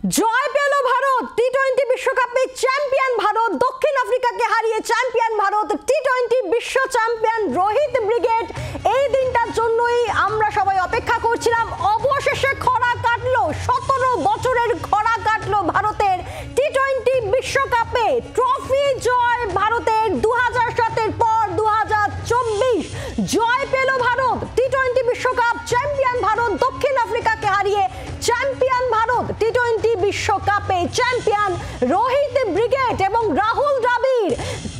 জয় পেল ভারত। টি-20 বিশ্বকাপে চ্যাম্পিয়ন ভারত, দক্ষিণ আফ্রিকাকে হারিয়ে চ্যাম্পিয়ন ভারত, টি-20 বিশ্ব চ্যাম্পিয়ন রোহিত ব্রিগেড। এই দিনটার জন্যই আমরা সবাই অপেক্ষা করছিলাম। অবশেষে খরা কাটলো, 17 বছরের খরা কাটলো ভারতের। টি-20 বিশ্বকাপে ট্রফি জয় ভারতের। 2007-এর পর 2024 জয় পেল ভারত। টি-20 বিশ্বকাপ চ্যাম্পিয়ন ভারত, দক্ষিণ আফ্রিকাকে হারিয়ে চ্যাম্পিয়ন ভারত। টি-20 বিশ্বকাপে চ্যাম্পিয়ন রোহিত ব্রিগেড এবং রাহুল দ্রাবিড়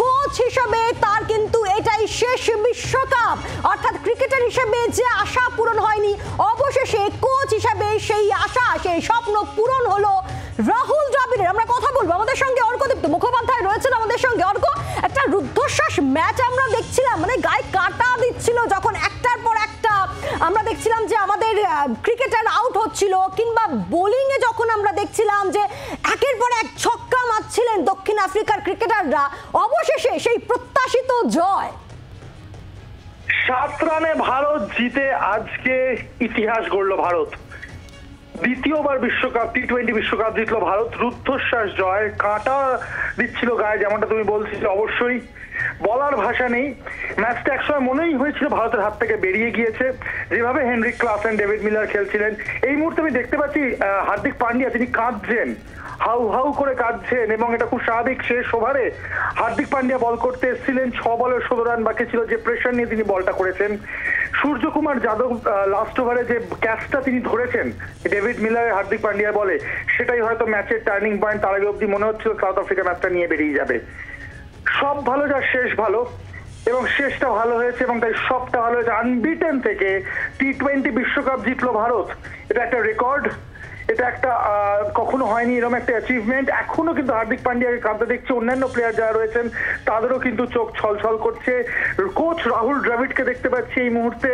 কোচ হিসেবে তার কিন্তু এটাই শেষ বিশ্বকাপ। অর্থাৎ ক্রিকেটার হিসেবে যে আশা পূরণ হয়নি, অবশেষে কোচ হিসেবে সেই আশা, সেই স্বপ্ন পূরণ হলো রাহুল দ্রাবিড়ের। আমরা কথা বলবো, আমাদের সঙ্গে অর্কদীপ্ত মুখোপাধ্যায় রয়েছেন আমাদের সঙ্গে। অর্ক, একটা রুদ্ধশ্বাস ম্যাচ আমরা দেখছিলাম, মানে গায়ে কাঁটা দিচ্ছিল যখন একটার পর একটা আমরা দেখছিলাম যে আমাদের ক্রিকেটার আউট হচ্ছিল, কিংবা বোলিং এ যখন আমরা দেখছিলাম যে একের পর এক ছক্কা মারছিলেন দক্ষিণ আফ্রিকার ক্রিকেটাররা। অবশেষে সেই প্রত্যাশিত জয়। 7 রানে ভারত জিতে আজকে ইতিহাস গড়ল ভারত। দ্বিতীয়বার বিশ্বকাপ, টি-20 বিশ্বকাপ জিতলো ভারত। রুদ্ধশ্বাস জয়, কাঁটা দিচ্ছিল গায়ে, যেমনটা তুমি বলছিলে। অবশ্যই বলার ভাষা নেই। ম্যাচটা একসময় মনেই হয়েছিল ভারতের হাত থেকে বেরিয়ে গিয়েছে। যেভাবে হেনরিক ক্লাসেন, ডেভিড মিলার খেলছিলেন, এই মুহূর্তে আমি দেখতে পাচ্ছি হার্দিক পান্ডিয়া, তিনি কাঁদছেন, হাউ হাউ করে কাঁদছেন, এবং এটা খুব স্বাভাবিক। শেষ ওভারে হার্দিক পান্ডিয়া বল করতে এসেছিলেন, 6 বলে 16 রান বাকি ছিল। যে প্রেশার নিয়ে তিনি বলটা করেছেন। সূর্যকুমার যাদব লাস্ট ওভারে যে ক্যাচটা তিনি ধরেছেন ডেভিড মিলার হার্দিক পান্ডিয়ার বলে, সেটাই হয়তো ম্যাচের টার্নিং পয়েন্ট। তার আগে অব্দি মনে হচ্ছিল সাউথ আফ্রিকা ম্যাচটা নিয়ে বেরিয়ে যাবে। সব ভালো যা শেষ ভালো, এবং শেষটা ভালো হয়েছে, এবং তাই সবটা ভালো হয়েছে। আনবিটেন থেকে টি-20 বিশ্বকাপ জিতলো ভারত। এটা একটা রেকর্ড, এটা একটা কখনো হয়নি এরকম একটা অ্যাচিভমেন্ট। এখনো কিন্তু হার্দিক পান্ডিয়াকে কাঁদতে দেখছে। অন্যান্য প্লেয়ার যারা রয়েছেন তাদেরও কিন্তু চোখ ছলছল করছে। কোচ রাহুল দ্রাবিড়কে দেখতে পাচ্ছি এই মুহূর্তে,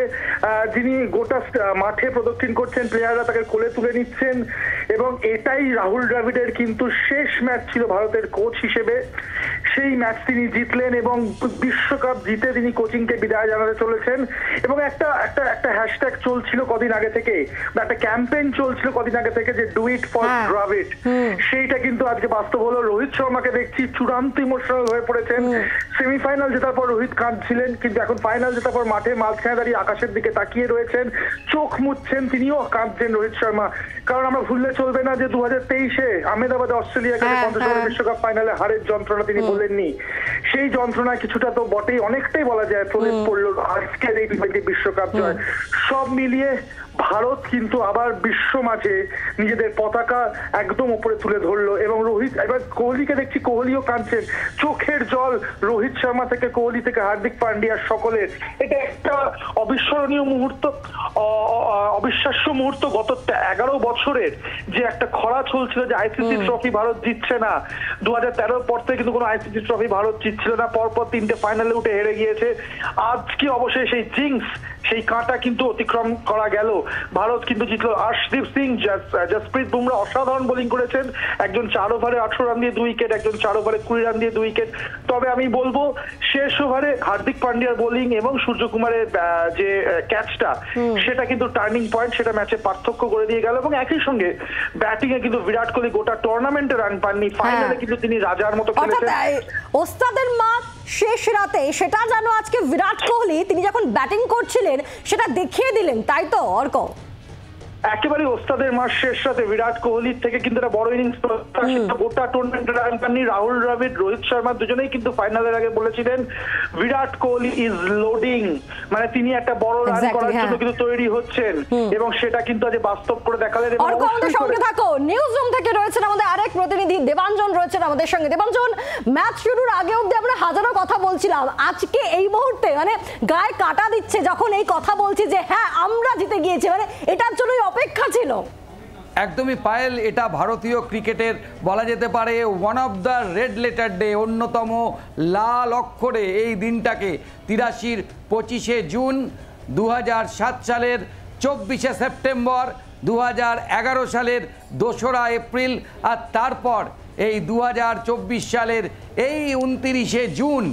যিনি গোটা মাঠে প্রদক্ষিণ করছেন, প্লেয়াররা তাকে কোলে তুলে নিচ্ছেন। এবং এটাই রাহুল দ্রাবিড়ের কিন্তু শেষ ম্যাচ ছিল ভারতের কোচ হিসেবে। সেই ম্যাচ তিনি জিতলেন এবং বিশ্বকাপ জিতে তিনি কোচিংকে বিদায় জানাতে চলেছেন। এবং একটা হ্যাশট্যাগ চলছিল কদিন আগে থেকে, বা একটা ক্যাম্পেইন চলছিল কদিন আগে থেকে, যে ডু ইট ফর দ্রাবিড়। সেইটা কিন্তু আজকে বাস্তব হলো। রোহিত শর্মাকে দেখছি চূড়ান্ত ইমোশনাল হয়ে পড়েছেন। সেমিফাইনাল জেতার পর রোহিত কাঁদছিলেন, কিন্তু এখন ফাইনাল জেতার পর মাঠে মাঝখানে দাঁড়িয়ে আকাশের দিকে তাকিয়ে রয়েছেন, চোখ মুছছেন, তিনিও কাঁদছেন রোহিত শর্মা। কারণ আমরা ভুললে চলবে না যে 2023-এ আহমেদাবাদে অস্ট্রেলিয়াকে 50 ওভারের বিশ্বকাপ ফাইনালে হারের যন্ত্রণা তিনি বলেননি। সেই যন্ত্রণা কিছুটা তো বটেই, অনেকটাই বলা যায় প্রলেপ পড়লো আজকের এই টি-20 বিশ্বকাপ জয়। সব মিলিয়ে ভারত কিন্তু আবার বিশ্ব মাঝে নিজেদের পতাকা একদম উপরে তুলে ধরলো। এবং রোহিত, এবার কোহলিকে দেখছি, কোহলিও কাঁদছেন, চোখের জল রোহিত শর্মা থেকে, কোহলি থেকে, হার্দিক পান্ডিয়া সকলের। এটা একটা অবিস্মরণীয় মুহূর্ত, অবিশ্বাস্য মুহূর্ত। গত 11 বছরের যে একটা খরা চলছিল, যে আইসিসি ট্রফি ভারত জিতছে না, 2013 পর থেকে কিন্তু কোনো আইসিসি ট্রফি ভারত জিতছিল না, পরপর 3টে ফাইনালে উঠে হেরে গিয়েছে। আজকে অবশ্যই সেই জিংস, সেই কাঁটা কিন্তু অতিক্রম করা গেল। ভারত কিন্তু জিতলো। আর্শদীপ সিং, জসপ্রীত বুমরা অসাধারণ বোলিং করেছেন। একজন 4 ওভারে 18 রান দিয়ে 2 উইকেট, একজন 4 ওভারে 20 রান দিয়ে 2 উইকেট। তবে আমি বলবো শেষ ওভারে হার্দিক পান্ডিয়ার বোলিং এবং সূর্যকুমারের যে ক্যাচটা, সেটা কিন্তু টার্নিং পয়েন্ট, সেটা ম্যাচে পার্থক্য করে দিয়ে গেল। এবং একই সঙ্গে ব্যাটিং এ কিন্তু বিরাট কোহলি গোটা টুর্নামেন্টে রান পাননি, ফাইনালে কিন্তু তিনি রাজার মতো খেলেছেন। ওস্তাদের মাঠ শেষ রাতে, সেটা যেন আজকে বিরাট কোহলি তিনি যখন ব্যাটিং করছিলেন সেটা দেখিয়ে দিলেন, তাই তো অর্ক? একেবারে ওস্তাদের মাস শেষ রাতে বিরাট কোহলির থেকে কিন্তু একটা বড় ইনিংস গোটা টুর্নামেন্টে রান পাননি। রাহুল দ্রাবিড়, রোহিত শর্মা দুজনেই কিন্তু ফাইনালের আগে বলেছিলেন বিরাট কোহলি ইজ লোডিং, মানে তিনি একটা বড় রান করার জন্য কিন্তু তৈরি হচ্ছেন, এবং সেটা কিন্তু আজ বাস্তব করে দেখালেন। অর্ক, আমাদের সঙ্গে থাকো, নিউজ রুম থেকে রয়েছেন আমাদের আরেক প্রতিনিধি দেবাঞ্জন রয়েছেন আমাদের সঙ্গে। দেবাঞ্জন, ম্যাচ শুরুর আগে অবধি আমরা হাজারো কথা বলছিলাম, আজকে এই মুহূর্তে মানে গায়ে কাঁটা দিচ্ছে যখন এই কথা বলছি যে হ্যাঁ আমরা জিতে গিয়েছি, মানে এটার জন্য অপেক্ষা ছিল। একদমই পায়েল, এটা ভারতীয় ক্রিকেটের বলা যেতে পারে one of the red letter day, অন্যতম লাল অক্ষরে এই দিনটাকে 83-র 25শে জুন, 2007 সালের 24শে সেপ্টেম্বর, 2011 সালের 2রা এপ্রিল, আর তারপর এই 2024 সালের এই 29শে জুন।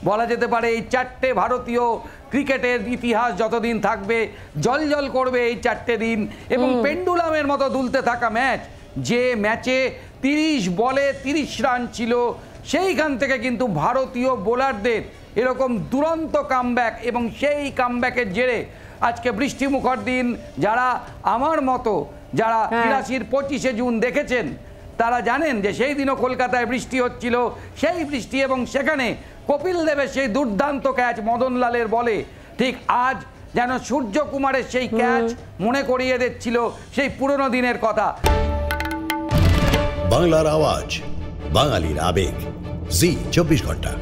বলা যেতে পারে এই 4টে ভারতীয় ক্রিকেটের ইতিহাস যতদিন থাকবে জল জল করবে এই 4টে দিন, এবং পেন্ডুলামের মতো দুলতে থাকা ম্যাচ যে ম্যাচে 30 বলে 30 রান ছিল, সেইখান থেকে কিন্তু ভারতীয় বোলারদের এরকম দুরন্ত কামব্যাক, এবং সেই কামব্যাকের জেরে আজকে বৃষ্টি মুখর দিন, যারা আমার মতো যারা 83-র 25শে জুন দেখেছেন তারা জানেন যে সেই দিনও কলকাতায় বৃষ্টি হচ্ছিল। সেই বৃষ্টি এবং সেখানে কপিল দেবের সেই দুর্দান্ত ক্যাচ মদনলালের বলে, ঠিক আজ যেন সূর্যকুমারের সেই ক্যাচ মনে করিয়ে দিচ্ছিল সেই পুরনো দিনের কথা। বাংলার আওয়াজ, বাঙালির আবেগ, জি 24 ঘন্টা।